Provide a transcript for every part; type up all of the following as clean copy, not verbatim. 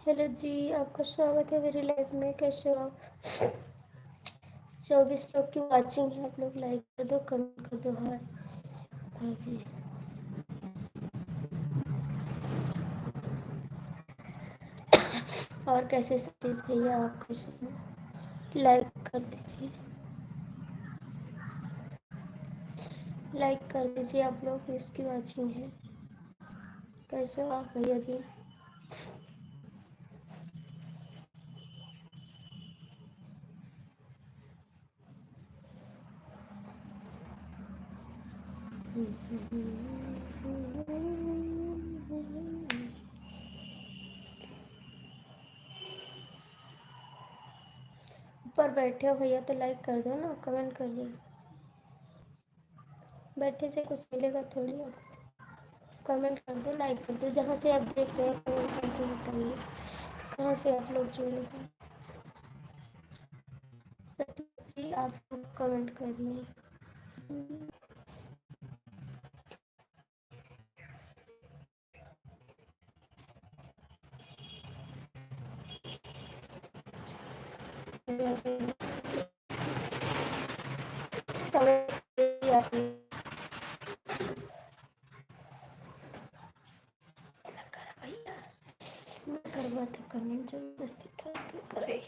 Hello जी, आपका स्वागत है मेरी लाइफ में। कैसे हो आप? 24 लोग की वाचिंग है, आप लोग लाइक कर दो, कमेंट कर दो। हाय भाभी। और कैसे सतीश भैया, आप कैसे हो? लाइक कर दीजिए, लाइक कर दीजिए आप लोग, इसकी वाचिंग है। कैसे हो आप भैया जी? ऊपर बैठे हो भैया तो लाइक कर दो ना, कमेंट कर दो। बैठे से कुछ मिलेगा थोड़ी। कमेंट कर दो, लाइक कर दो। जहाँ से आप देख रहे हैं कमेंट करके बताइए कहाँ से आप लोग जुड़े हैं। सतीश जी, आप लोग कमेंट करिए। कमेंट करिए आप लोग। भैया मैं करवाते कमेंट जबरदस्ती करके करे।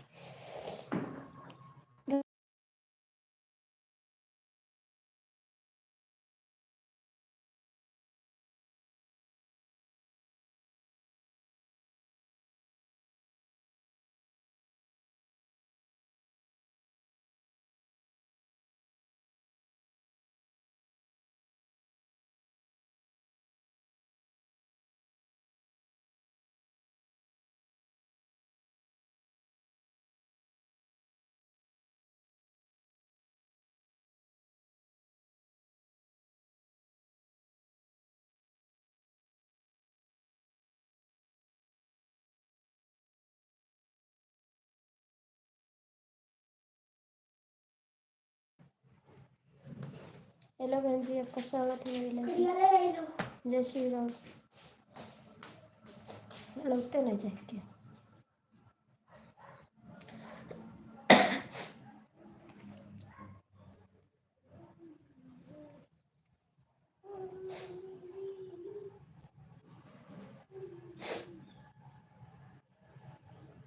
हेलो बहन जी, आपका स्वागत है मेरी लाइफ में। जय श्री राम। लगते नहीं जाए क्या?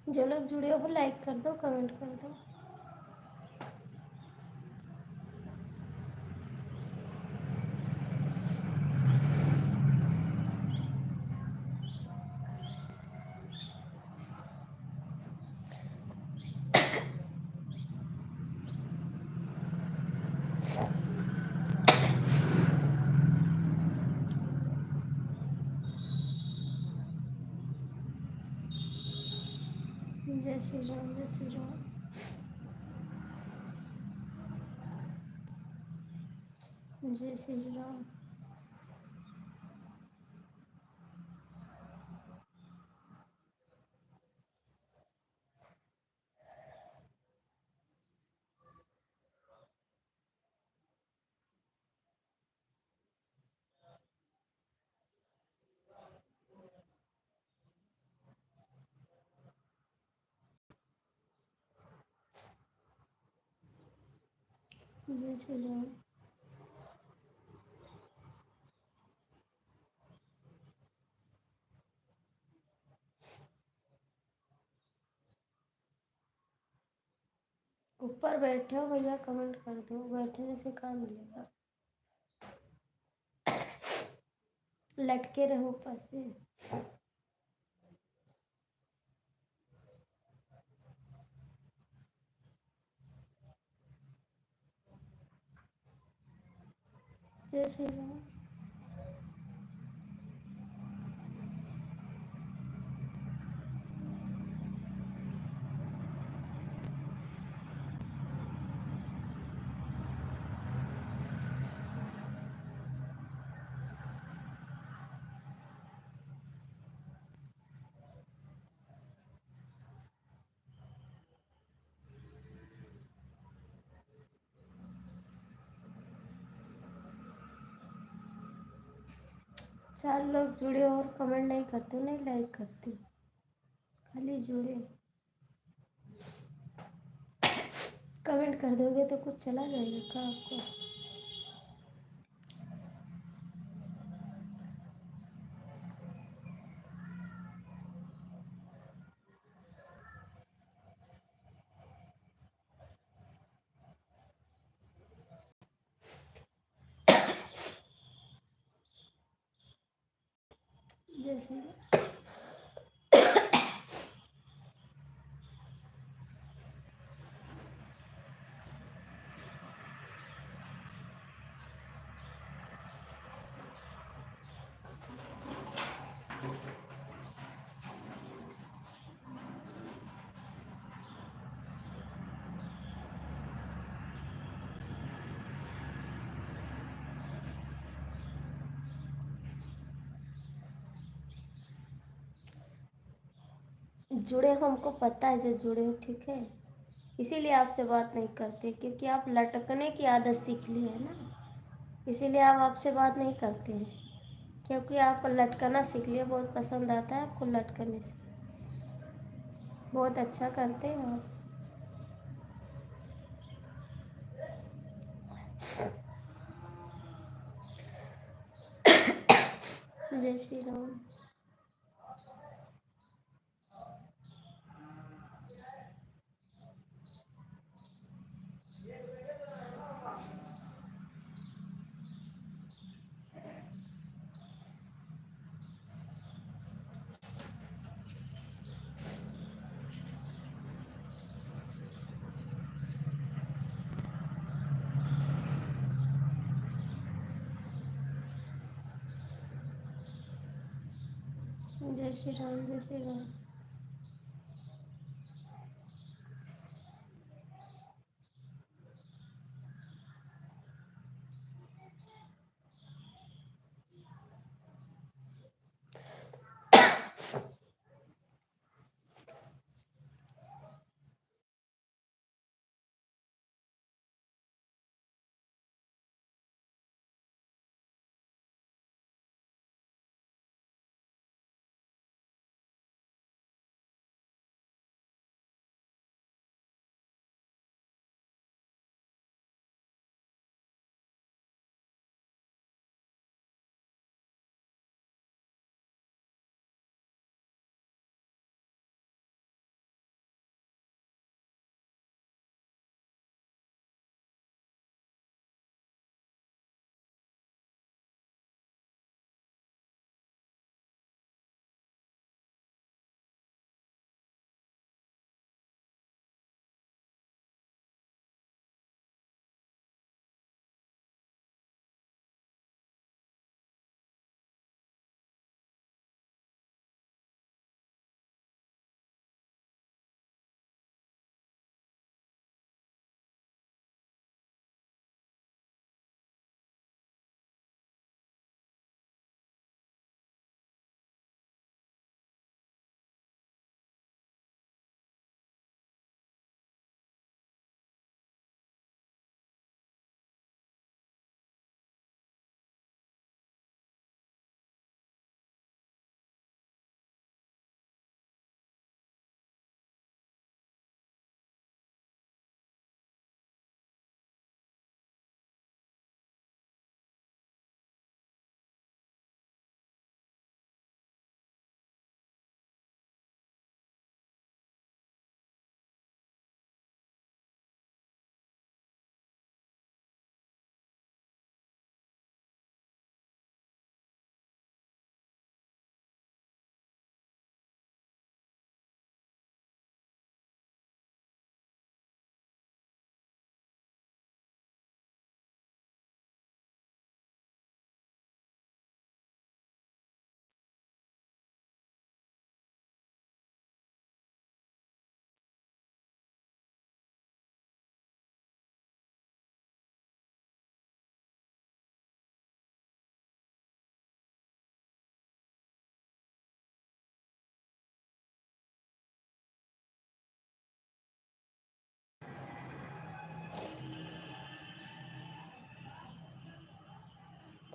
जो लोग जुड़े हो लाइक कर दो, कमेंट कर दो। जय श्री राम, जय श्री राम। जय श्री राम। जय श्री राम। ऊपर बैठे हो भैया, कमेंट कर दो। बैठने से काम मिलेगा। लटके रहो ऊपर से। जय श्री राम। चार लोग जुड़े और कमेंट नहीं करते, नहीं लाइक करते, खाली जुड़े। कमेंट कर दोगे तो कुछ चला जाएगा का आपको? जैसे जुड़े हो, हमको पता है जो जुड़े हो, ठीक है। इसीलिए आपसे बात नहीं करते, क्योंकि आप लटकने की आदत सीख ली है ना। इसीलिए आप आपसे बात नहीं करते हैं, क्योंकि आप लटकना सीख लिए। बहुत पसंद आता है आपको लटकने से। बहुत अच्छा करते हैं आप। जय श्री राम। जय श्री राम, जय श्री राम।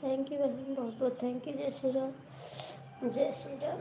थैंक यू बहन, बहुत बहुत थैंक यू। जय श्री राम, जय श्री राम।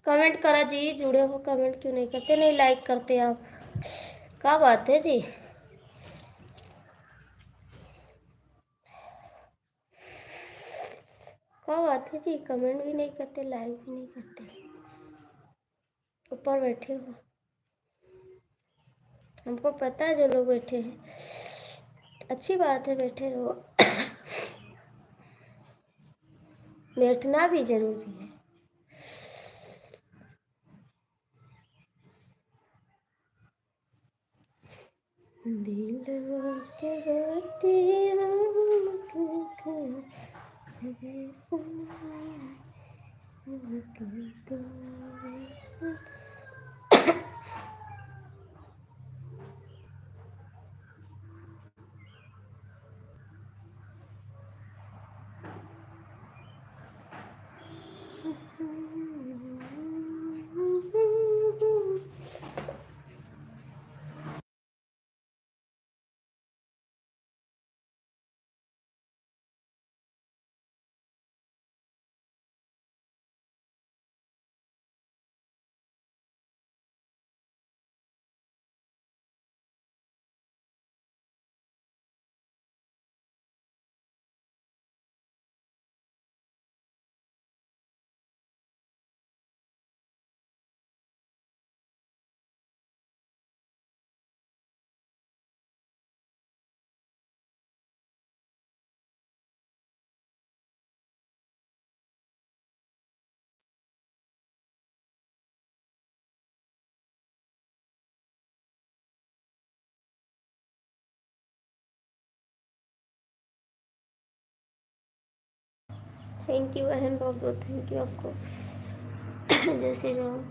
कमेंट करा जी, जुड़े हो, कमेंट क्यों नहीं करते, नहीं लाइक करते आप, क्या बात है जी। क्या बात है जी, कमेंट भी नहीं करते, लाइक भी नहीं करते, ऊपर बैठे हो। हमको पता है जो लोग बैठे हैं, अच्छी बात है, बैठे रहो। बैठना भी जरूरी है। दिल के बत्तियाँ थैंक यू बहन, बहुत बहुत थैंक यू आपको। जय श्री राम।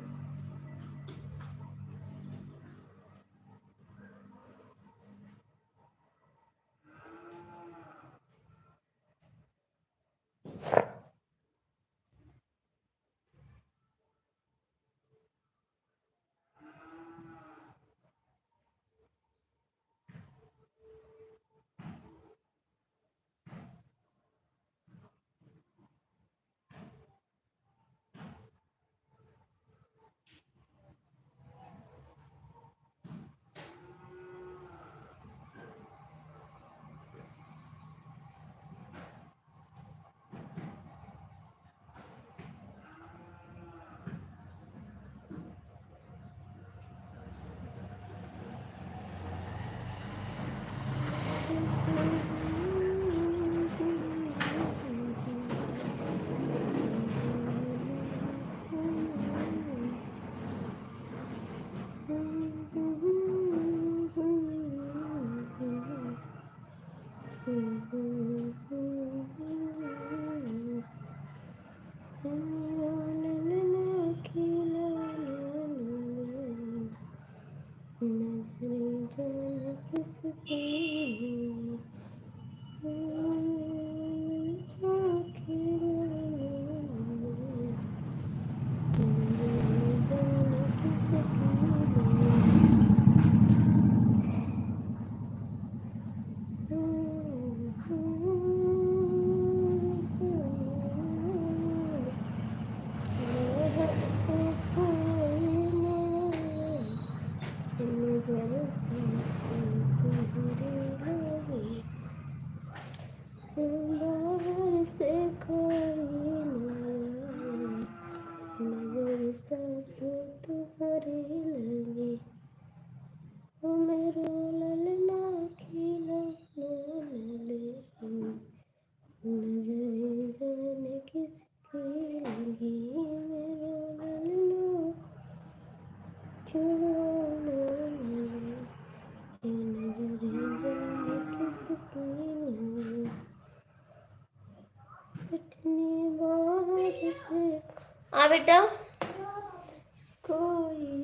बाहर से कोई नजर सांस तुम्हारी लगी, ओ मेरो ललना खिला ले, नजर जाने किसकी लगी, मेरो ललना क्यों ले, नजर जाने किसकी लगी, इतनी बाहर से। हाँ बेटा, कोई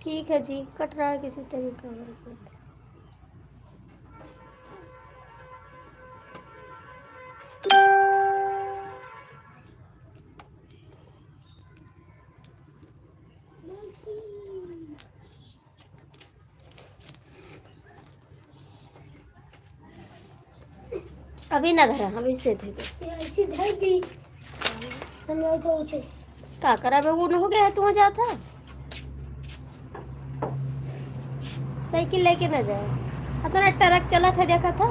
ठीक है जी, कट रहा है किसी तरीके का। अभी ना धरा, अभी से थे ऐसी धरती हम लोग तो ऊंचे का करा बे, वो न हो गया है तू जाता साइकिल लेके ना जाए। अपना ट्रक चला था, देखा था?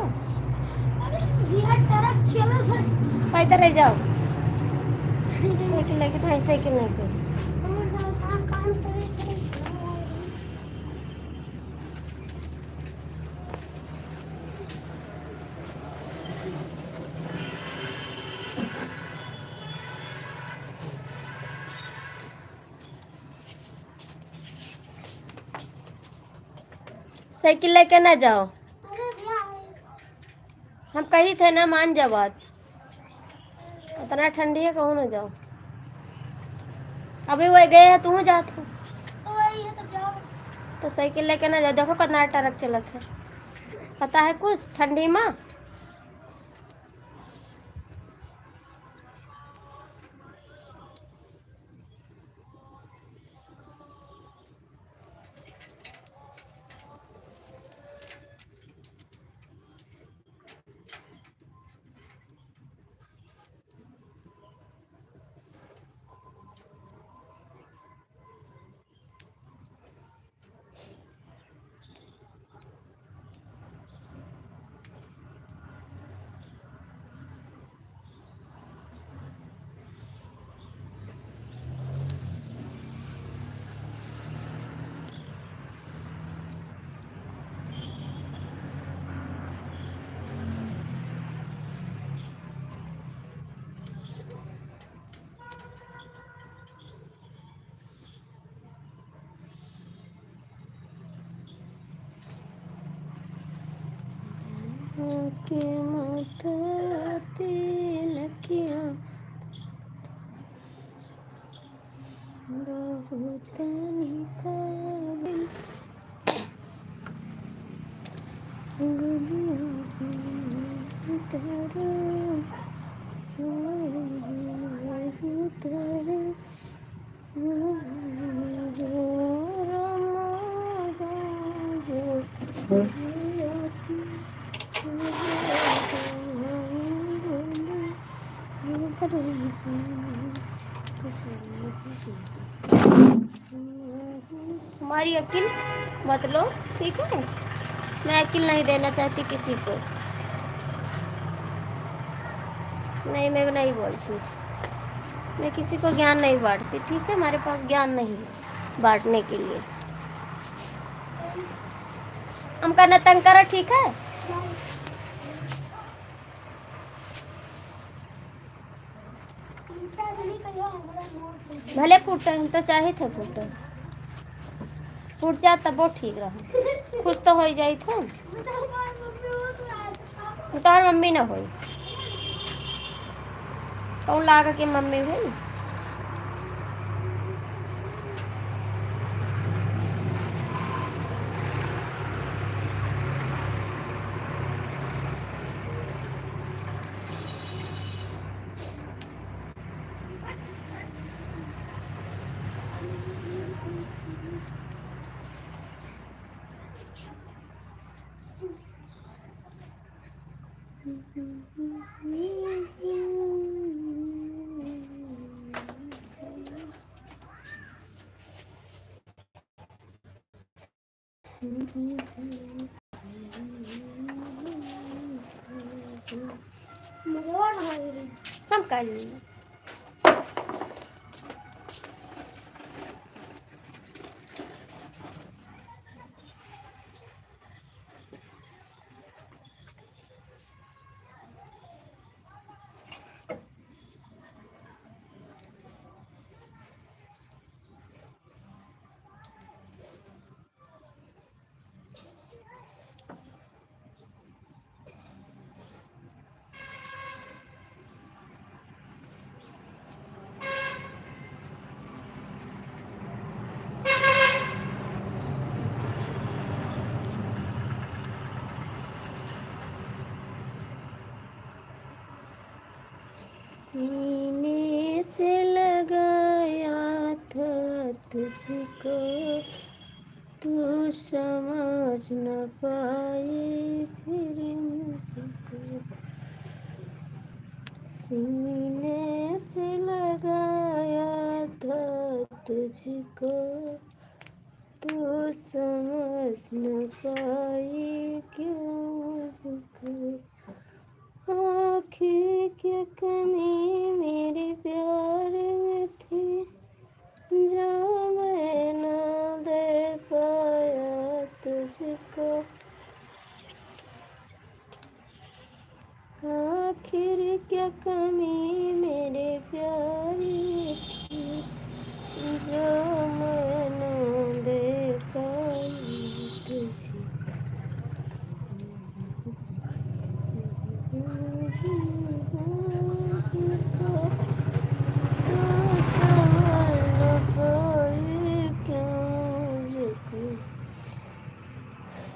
अरे ये ट्रक चला था। पैदल रह जाओ, साइकिल लेके तो साइकिल नहीं कर। काम करे साइकिल लेके ना जाओ, अरे भैया हम कही थे ना, मान जा बात। इतना ठंडी है, कहूँ ना जाओ। अभी वो गए हैं, तू जात हो तो वही है तो जाओ। तो साइकिल लेके ना जाओ। देखो कितना ट्रक चलत है, पता है कुछ ठंडी में? के माथा तिलकिया बहुत निकाल हमारी अकील मत लो, ठीक है? मैं अकील नहीं देना चाहती किसी को। नहीं, मैं नहीं बोलती, मैं किसी को ज्ञान नहीं बांटती, ठीक है? हमारे पास ज्ञान नहीं है बांटने के लिए। हमका न तंग करा, ठीक है? भले फूटे तो चाहे थे फूटे, फूट जात तब वो ठीक रहा, खुश तो हो जाई थे। तार मम्मी ना होई, कौन लागा के मम्मी हुई? हम का सीने से लगाया था तुझको, तू समझ न पाए फिर मुझको। सीने से लगाया था तुझको, तू समझ न पाए क्यों मुझको। आखिर क्या कमी मेरे प्यार में थी, जो मैं ना दे पाया तुझको। आखिर क्या कमी मेरे प्यार में थी, जो मैं ना दे पाई तुझको।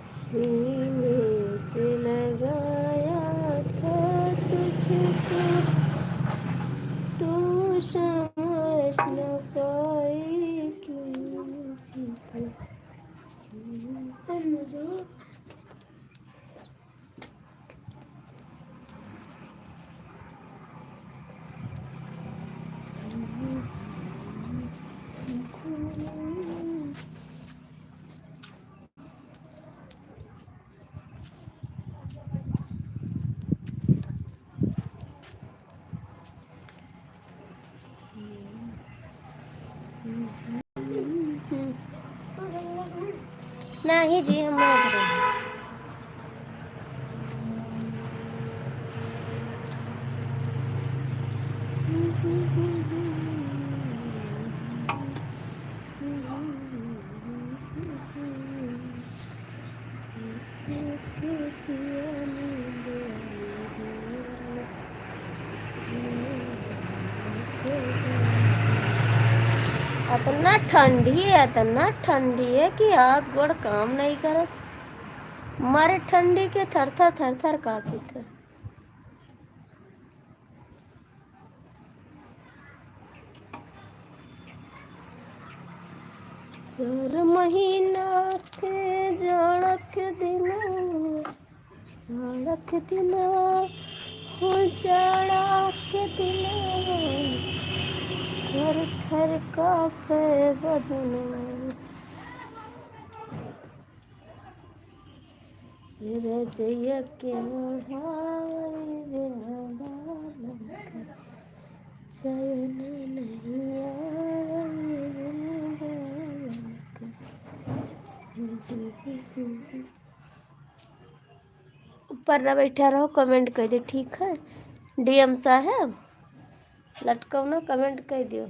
सीने से लगाया था तुझको, तू समझ न पाई क्यों मुझको। नहीं जी, हम नहीं करेंगे। इतना ठंडी है कि हाथ गोड़ काम नहीं करत। मारे ठंडी के थर थर कांपत है। चार महीना थे जाड़क दिन हो जाड़क दिन, थर थर कांपे बदन। रजैया के ओढ़ावल चैन नहीं ऊपर ना बैठा रहो, कमेंट कर दे, ठीक है। डीएम साहब लटकाओ ना, कमेंट कर दियो।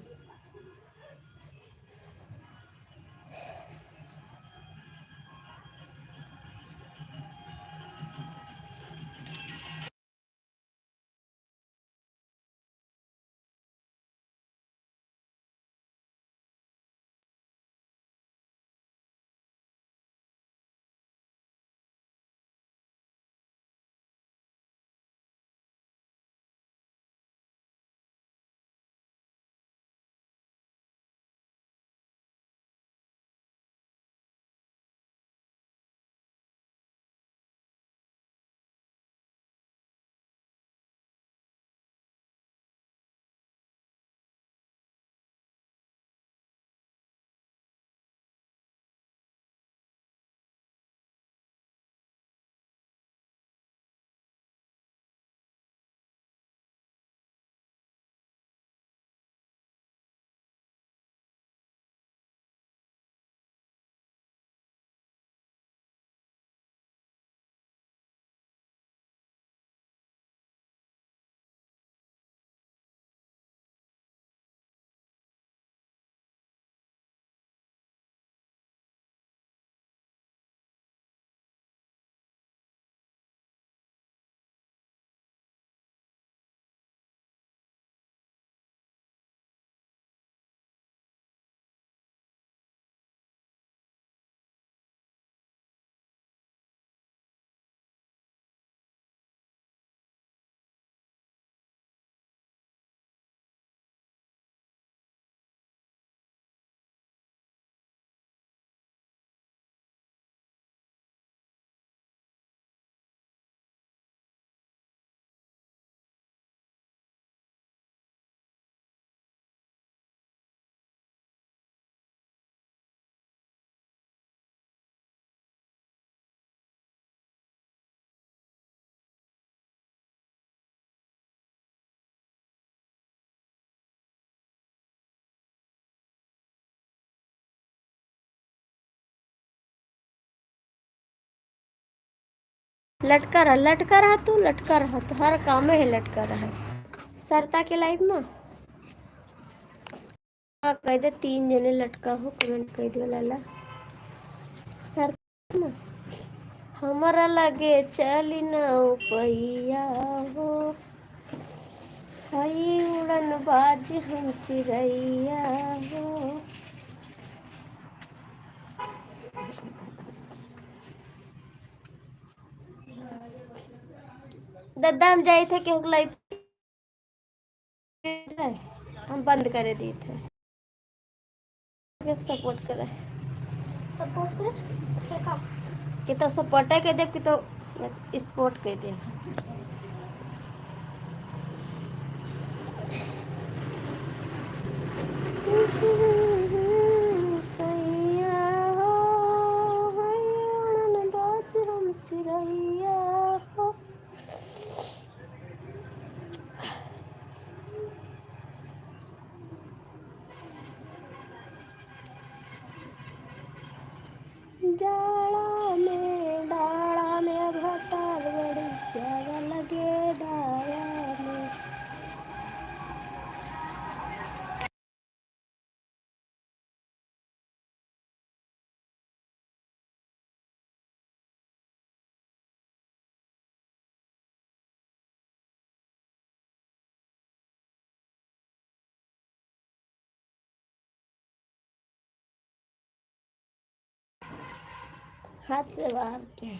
लटका रहा तू, लटका रहा तो हर काम में है लटका रहा सरता के लाइफ में कह दे 3 जने लटका हो कमेंट कह दो लाला सर में हमारा लगे चली न पहिया हो हई उड़न बाज हम चिड़ैया हो। दादा हम जाए थे क्यों लाइव हम बंद कर दिए थे सपोर्ट करे कि तो सपोर्ट के दे कि तो स्पोर्ट के दे चिड़ैया हो। डाला में घटा बड़ी प्यारा लगे डाला में हाथ से बाहर के